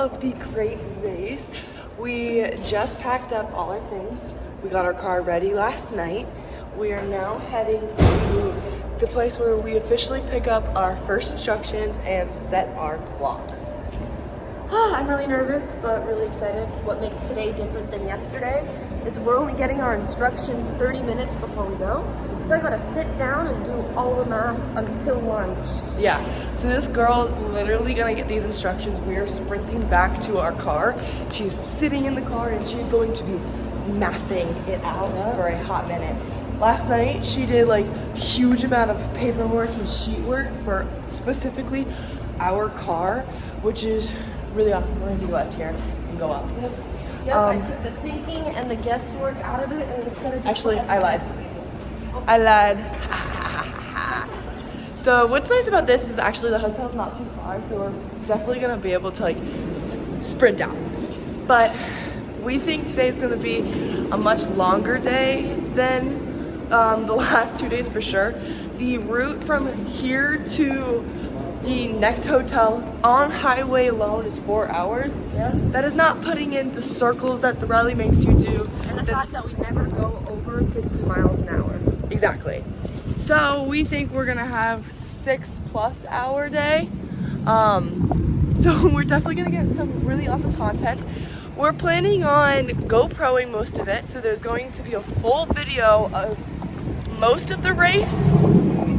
of the great race. We just packed up all our things. We got our car ready last night. We are now heading to the place where we officially pick up our first instructions and set our clocks. I'm really nervous, but really excited. What makes today different than yesterday is we're only getting our instructions 30 minutes before we go. So I gotta sit down and do all the math until lunch. Yeah, so this girl is literally gonna get these instructions. We are sprinting back to our car. She's sitting in the car and she's going to be mathing it out for a hot minute. Last night, she did like huge amount of paperwork and sheet work for specifically our car, which is really awesome. We're going to take a left here and go up. Yep, I took the thinking and the guesswork out of it, and instead of just actually, I lied. So what's nice about this is actually the hotel's not too far, so we're definitely going to be able to like sprint out. But we think today's going to be a much longer day than the last 2 days for sure. The route from here to the next hotel on highway alone is 4 hours. Yeah. That is not putting in the circles that the rally makes you do. And the fact that we never go over 50 miles an hour. Exactly. So we think we're gonna have 6+ hour day. So we're definitely gonna get some really awesome content. We're planning on GoProing most of it. So there's going to be a full video of most of the race.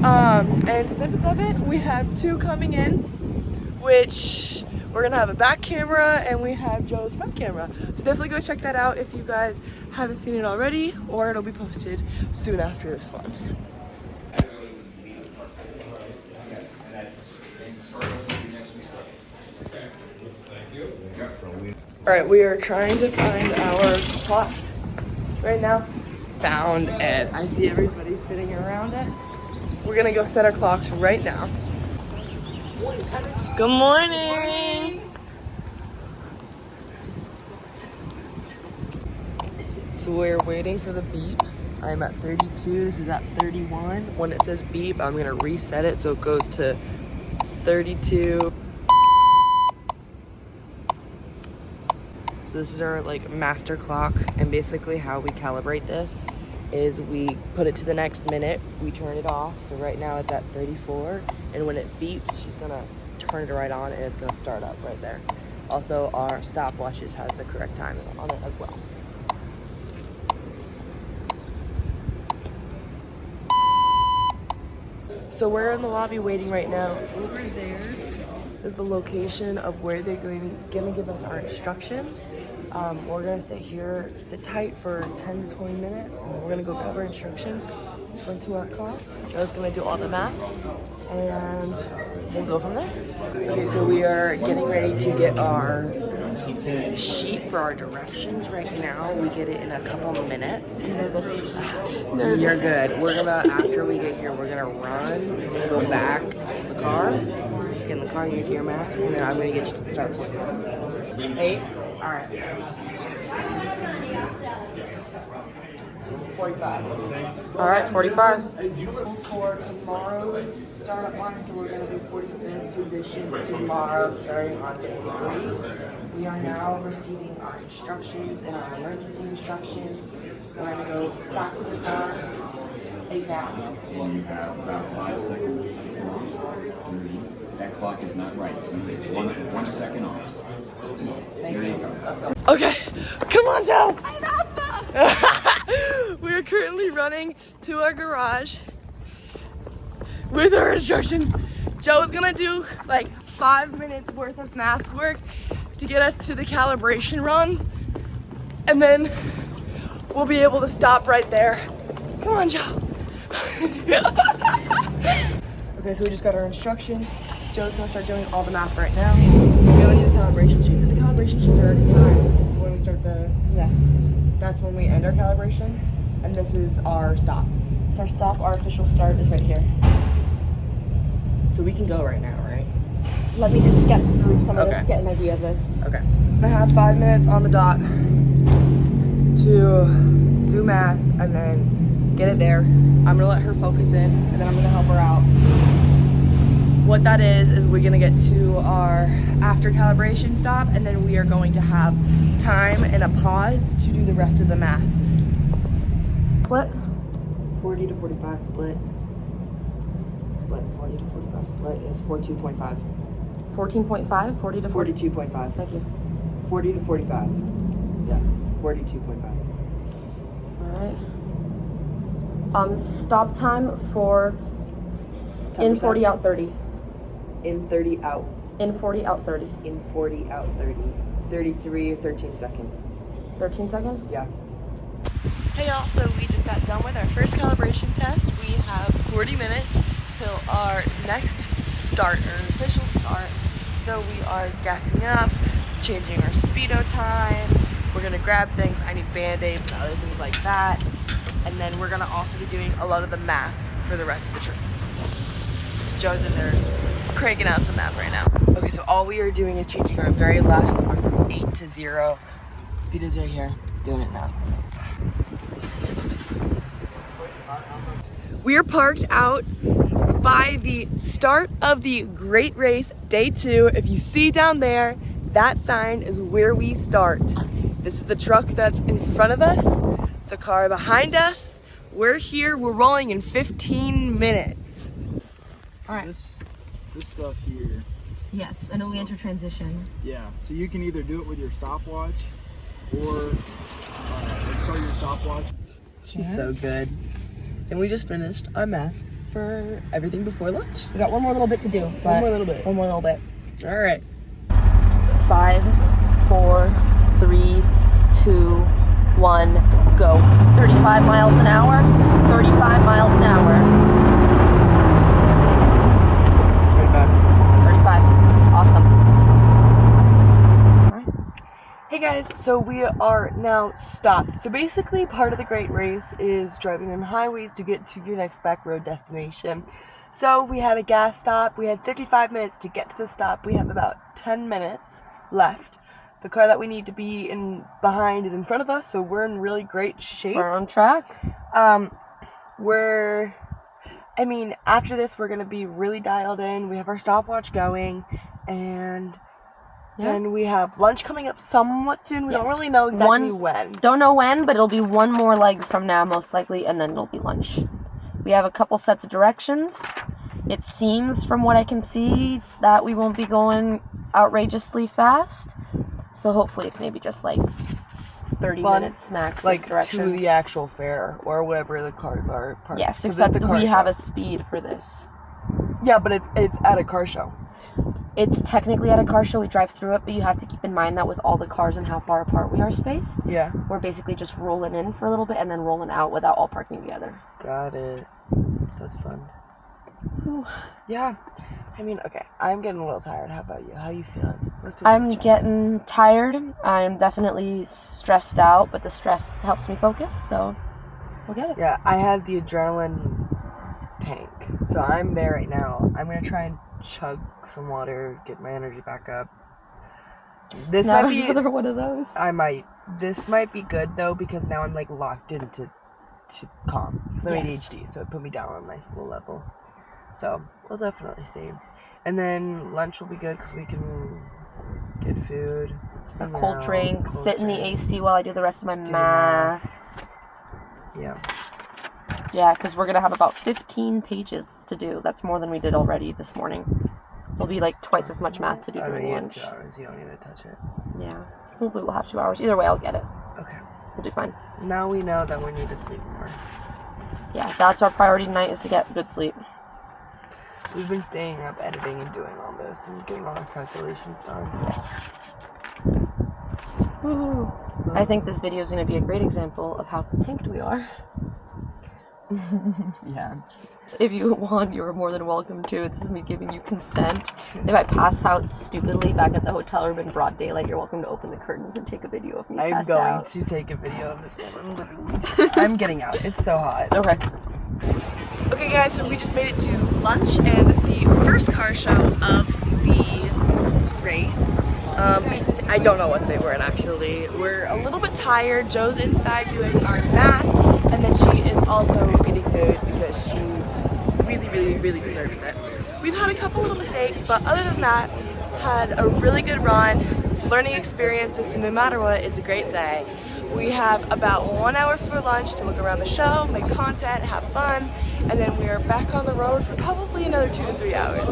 And snippets of it. We have 2 coming in, which we're gonna have a back camera and we have Joe's front camera. So definitely go check that out if you guys haven't seen it already, or it'll be posted soon after this one. All right, we are trying to find our clock right now. Found it. I see everybody sitting around it. We're gonna go set our clocks right now. Good morning. So we're waiting for the beep. I'm at 32, this is at 31. When it says beep, I'm gonna reset it so it goes to 32. So this is our like master clock, and basically how we calibrate this is we put it to the next minute, we turn it off. So right now it's at 34, and when it beeps, she's gonna turn it right on and it's gonna start up right there. Also, our stopwatches has the correct time on it as well. So we're in the lobby waiting right now. Over there is the location of where they're gonna give us our instructions. We're gonna sit here, sit tight for 10 to 20 minutes, and we're gonna go grab our instructions, sprint to our car. Joe's gonna do all the math, and we'll go from there. Okay, so we are getting ready to get our sheet for our directions right now. We get it in a couple of minutes. Nervous. You're good. We're gonna, after we get here, we're gonna run and go back to the car. Get in the car, you do your math, and then I'm gonna get you to the start point. 8? Alright. 45. Alright, 45. For tomorrow's startup line, so we're going to be 45th position tomorrow, starting on day 3. We are now receiving our instructions and our emergency instructions. We're going to go back to the car. Exactly. You have about 5 seconds. That clock is not right. So it's 1 second off. Here you go. Let's go. Okay, come on, Joe. We are currently running to our garage with our instructions. Joe is gonna do like 5 minutes worth of math work to get us to the calibration runs, and then we'll be able to stop right there. Come on, Joe. Okay, so we just got our instructions. Joe's gonna start doing all the math right now. We don't need the calibration sheets. The calibration sheets are already timed. This is when we start that's when we end our calibration, and this is our stop. So our stop, our official start is right here. So we can go right now, right? Let me just get through some of this, get an idea of this. Okay. I have 5 minutes on the dot to do math and then get it there. I'm gonna let her focus in, and then I'm gonna help her out. what that is we're gonna get to our after calibration stop, and then we are going to have time and a pause to do the rest of the math. Split? 40 to 45 split. Split 40 to 45 split is 42.5. 14.5? 40 to 40? 42.5. Thank you. 40 to 45. Yeah, 42.5. All right. Stop time for in 40, out 30. In 30, out. In 40, out 30. In 40, out 30. 33, 13 seconds. 13 seconds? Yeah. Hey y'all, so we just got done with our first calibration test. We have 40 minutes till our next start, or official start. So we are gassing up, changing our speedo time. We're gonna grab things. I need band-aids and other things like that. And then we're gonna also be doing a lot of the math for the rest of the trip. Joe's in there cranking out some math right now. Okay, so all we are doing is changing our very last number from 8 to 0. Speedo's right here, doing it now. We are parked out by the start of the Great Race, day 2. If you see down there, that sign is where we start. This is the truck that's in front of us, the car behind us. We're here, we're rolling in 15 minutes. All right. This stuff here. Yes, and then we enter transition. Yeah, so you can either do it with your stopwatch or start your stopwatch. She's so good. And we just finished our math for everything before lunch. We got one more little bit to do. One more little bit. One more little bit. All right. 5, 4, 3, 2, 1, go. 35 miles an hour. 35 miles an hour. 35. Awesome. All right. Hey guys, so we are now stopped. So basically part of the Great Race is driving on highways to get to your next back road destination. So we had a gas stop. We had 55 minutes to get to the stop. We have about 10 minutes left. The car that we need to be in behind is in front of us, so we're in really great shape. We're on track. After this we're gonna be really dialed in. We have our stopwatch going, and then we have lunch coming up somewhat soon. We don't really know exactly when. Don't know when, but it'll be one more leg from now most likely, and then it'll be lunch. We have a couple sets of directions. It seems from what I can see that we won't be going outrageously fast. So hopefully it's maybe just like 30 minutes max, like directions. to the actual fair or wherever the cars are parked. Yes, except we have a speed for this. Yeah, but it's at a car show. It's technically at a car show. We drive through it, but you have to keep in mind that with all the cars and how far apart we are spaced, yeah, we're basically just rolling in for a little bit and then rolling out without all parking together. Got it. That's fun. Whew. Yeah. Okay, I'm getting a little tired. How about you? How you feeling? I'm getting tired. I'm definitely stressed out, but the stress helps me focus, so we'll get it. Yeah, I have the adrenaline tank, so I'm there right now. I'm gonna try and chug some water, get my energy back up. This might be another one of those. I might. This might be good though, because now I'm like locked into calm. Because I'm ADHD, so it put me down on a nice little level. So we'll definitely see. And then lunch will be good because we can get food, a cold drink, sit in the AC while I do the rest of my math. Yeah. Yeah, because we're gonna have about 15 pages to do. That's more than we did already this morning. There'll be like twice as much math to do during lunch. 2 hours. You don't need to touch it. Yeah. Hopefully we'll have 2 hours. Either way, I'll get it. Okay. We'll do fine. Now we know that we need to sleep more. Yeah, that's our priority tonight, is to get good sleep. We've been staying up editing and doing all this and getting all our calculations done. Woo. I think this video is going to be a great example of how tanked we are. Yeah. If you want, you're more than welcome to. This is me giving you consent. If I pass out stupidly back at the hotel room in broad daylight, you're welcome to open the curtains and take a video of me I'm going to take a video of this woman, literally. I'm getting out. It's so hot. Okay. Okay guys, so we just made it to lunch and the first car show of the race. I don't know what they were in actually. We're a little bit tired. Joe's inside doing our math, and then she is also eating food because she really, really, really deserves it. we've had a couple little mistakes, but other than that, had a really good run, learning experiences, so no matter what, it's a great day. We have about 1 hour for lunch to look around the show, make content, have fun, and then we are back on the road for probably another 2 to 3 hours.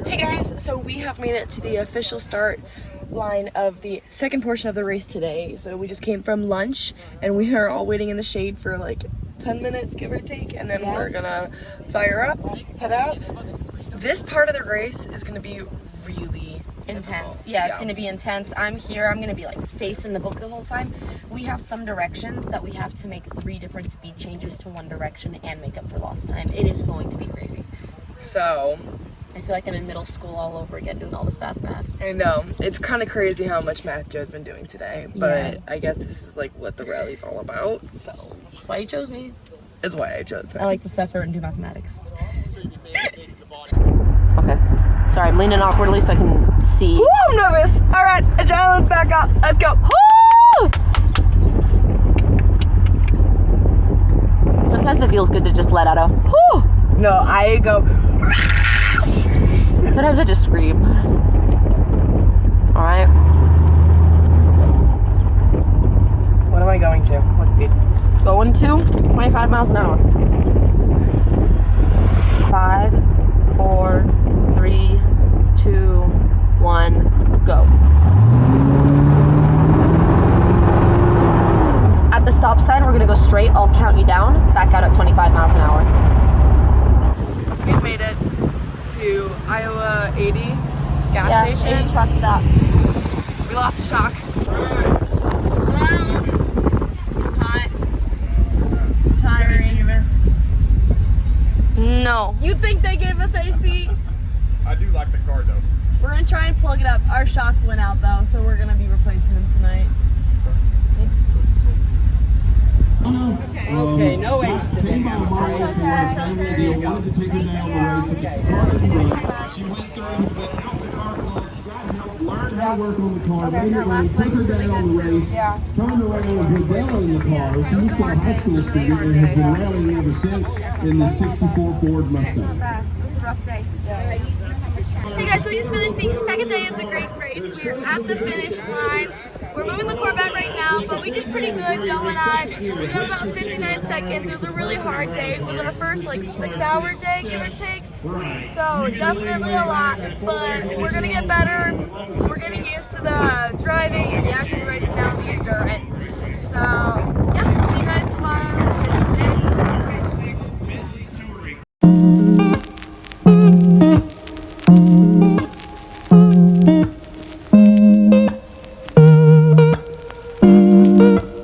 Hey guys, so we have made it to the official start line of the second portion of the race today. So we just came from lunch and we are all waiting in the shade for like 10 minutes, give or take, and then we're gonna fire up, head out. This part of the race is gonna be really Intense. Yeah, it's gonna be intense. I'm here, I'm gonna be like facing the book the whole time. We have some directions that we have to make 3 different speed changes to one direction and make up for lost time. It is going to be crazy. So I feel like I'm in middle school all over again doing all this fast math. I know, it's kind of crazy how much math Joe's been doing today, but I guess this is like what the rally's all about, so That's why you chose me. that's why I chose I her. like to suffer and do mathematics. Okay. Sorry, I'm leaning awkwardly so I can see. Ooh, I'm nervous. All right, adrenaline back up. Let's go. Sometimes it feels good to just let out a whoo. No, I go. Sometimes I just scream. All right. What am I going to? What speed? Going to 25 miles an hour. 5, 4, 3, 2, 1, go. At the stop sign, we're gonna go straight. I'll count you down. Back out at 25 miles an hour. We've made it to Iowa 80 gas station. 80 truck stop. We lost the shock. Hot. Tiring. No. You think they gave us AC? I do like the car though. We're gonna try and plug it up. Our shocks went out though, so we're gonna be replacing them tonight. Okay, no H today. She went through without the car club. She got help, learned how to work on the car, made it when took her down on the race, turned around and put Bella in the car. She used to a high school student and has been rallying ever since in the 64 Ford Mustang. It was a rough day. Hey guys, so we just finished the second day of the great race. We're at the finish line. We're moving the Corvette right now, but we did pretty good, Joe and I. We got about 59 seconds. It was a really hard day. It was our first like 6-hour day, give or take. So definitely a lot, but we're gonna get better. We're getting used to the driving and the actual race now, the endurance. So